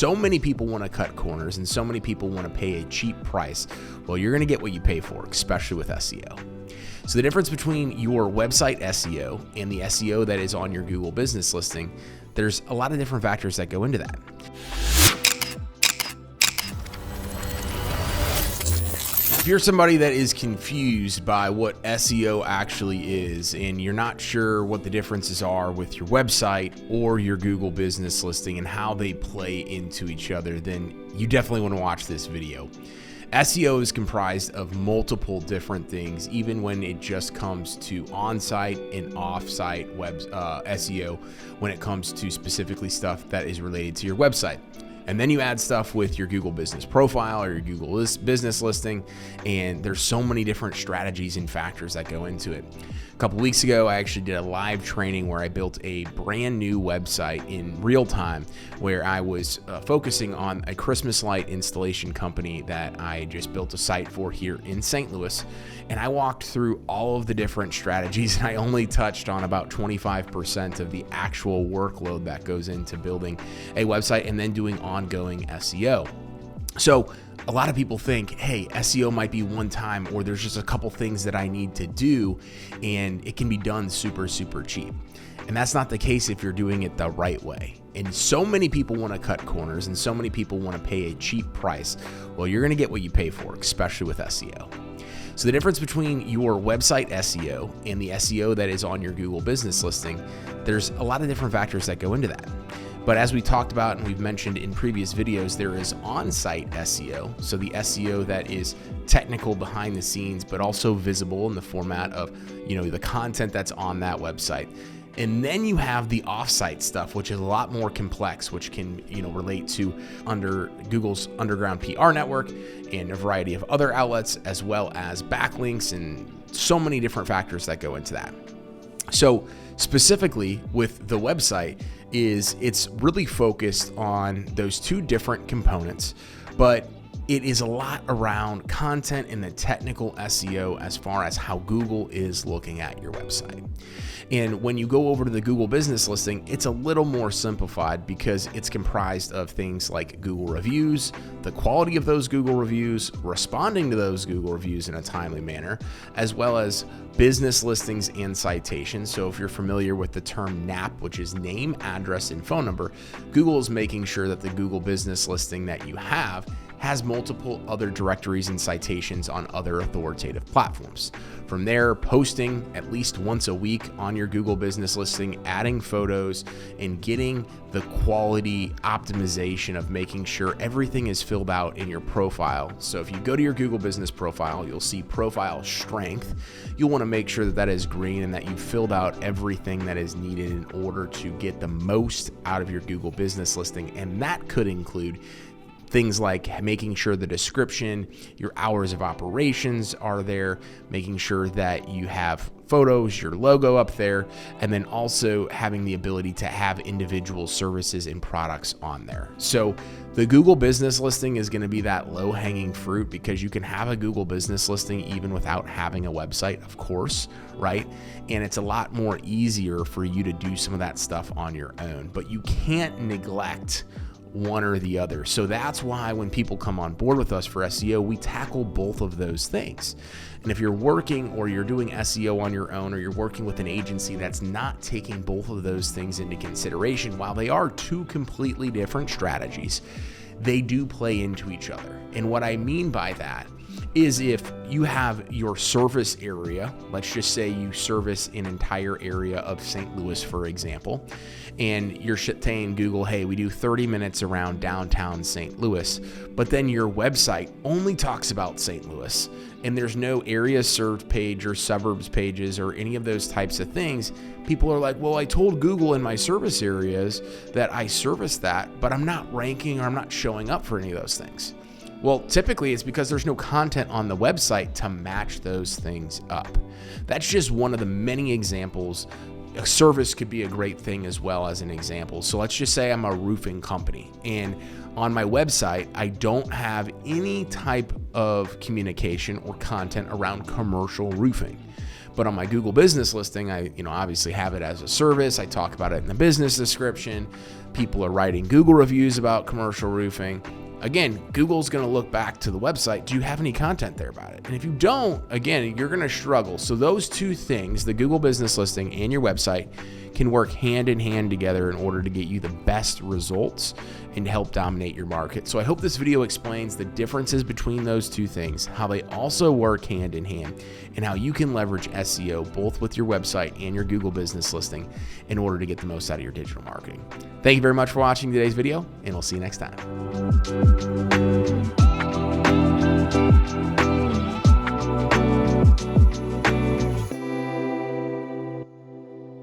so many people want to cut corners and so many people want to pay a cheap price. Well, you're going to get what you pay for, especially with SEO. So the difference between your website SEO and the SEO that is on your Google business listing, there's a lot of different factors that go into that. If you're somebody that is confused by what SEO actually is and you're not sure what the differences are with your website or your Google business listing and how they play into each other, then you definitely want to watch this video. SEO is comprised of multiple different things, even when it just comes to on-site and off-site SEO, when it comes to specifically stuff that is related to your website. And then you add stuff with your Google business profile or your Google business listing, and there's so many different strategies and factors that go into it. A couple weeks ago, I actually did a live training where I built a brand new website in real time, where I was focusing on a Christmas light installation company that I just built a site for here in St. Louis. And I walked through all of the different strategies, and I only touched on about 25% of the actual workload that goes into building a website and then doing ongoing SEO. So a lot of people think, hey, SEO might be one time, or there's just a couple things that I need to do and it can be done super, super cheap. And that's not the case if you're doing it the right way. And so many people want to cut corners and so many people want to pay a cheap price. Well, you're going to get what you pay for, especially with SEO. So the difference between your website SEO and the SEO that is on your Google business listing, there's a lot of different factors that go into that. But as we talked about and we've mentioned in previous videos, there is on-site SEO. So the SEO that is technical behind the scenes, but also visible in the format of, the content that's on that website. And then you have the off-site stuff, which is a lot more complex, which can, relate to under Google's underground PR network and a variety of other outlets, as well as backlinks and so many different factors that go into that. So specifically with the website it's really focused on those two different components, but it is a lot around content and the technical SEO as far as how Google is looking at your website. And when you go over to the Google business listing, it's a little more simplified because it's comprised of things like Google reviews, the quality of those Google reviews, responding to those Google reviews in a timely manner, as well as business listings and citations. So if you're familiar with the term NAP, which is name, address, and phone number, Google is making sure that the Google business listing that you have has multiple other directories and citations on other authoritative platforms. From there, posting at least once a week on your Google business listing, adding photos, and getting the quality optimization of making sure everything is filled out in your profile. So if you go to your Google business profile, you'll see profile strength. You'll want to make sure that that is green and that you've filled out everything that is needed in order to get the most out of your Google business listing. And that could include things like making sure the description, your hours of operations are there, making sure that you have photos, your logo up there, and then also having the ability to have individual services and products on there. So the Google business listing is going to be that low-hanging fruit because you can have a Google business listing even without having a website, of course, right? And it's a lot more easier for you to do some of that stuff on your own, but you can't neglect one or the other. So that's why when people come on board with us for SEO, we tackle both of those things. And if you're working or you're doing SEO on your own, or you're working with an agency that's not taking both of those things into consideration, while they are two completely different strategies, they do play into each other. And what I mean by that is if you have your service area, let's just say you service an entire area of St. Louis, for example, and you're saying Google, hey, we do 30 minutes around downtown St. Louis, but then your website only talks about St. Louis, and there's no area served page or suburbs pages or any of those types of things, people are like, well, I told Google in my service areas that I service that, but I'm not ranking or I'm not showing up for any of those things. Well, typically it's because there's no content on the website to match those things up. That's just one of the many examples. A service could be a great thing as well as an example. So let's just say I'm a roofing company, and on my website, I don't have any type of communication or content around commercial roofing. But on my Google business listing, I obviously have it as a service. I talk about it in the business description. People are writing Google reviews about commercial roofing. Again, Google's going to look back to the website. Do you have any content there about it? And if you don't, again, you're going to struggle. So those two things, the Google business listing and your website, can work hand in hand together in order to get you the best results and help dominate your market. So I hope this video explains the differences between those two things, how they also work hand in hand, and how you can leverage SEO both with your website and your Google business listing in order to get the most out of your digital marketing. Thank you very much for watching today's video, and we'll see you next time.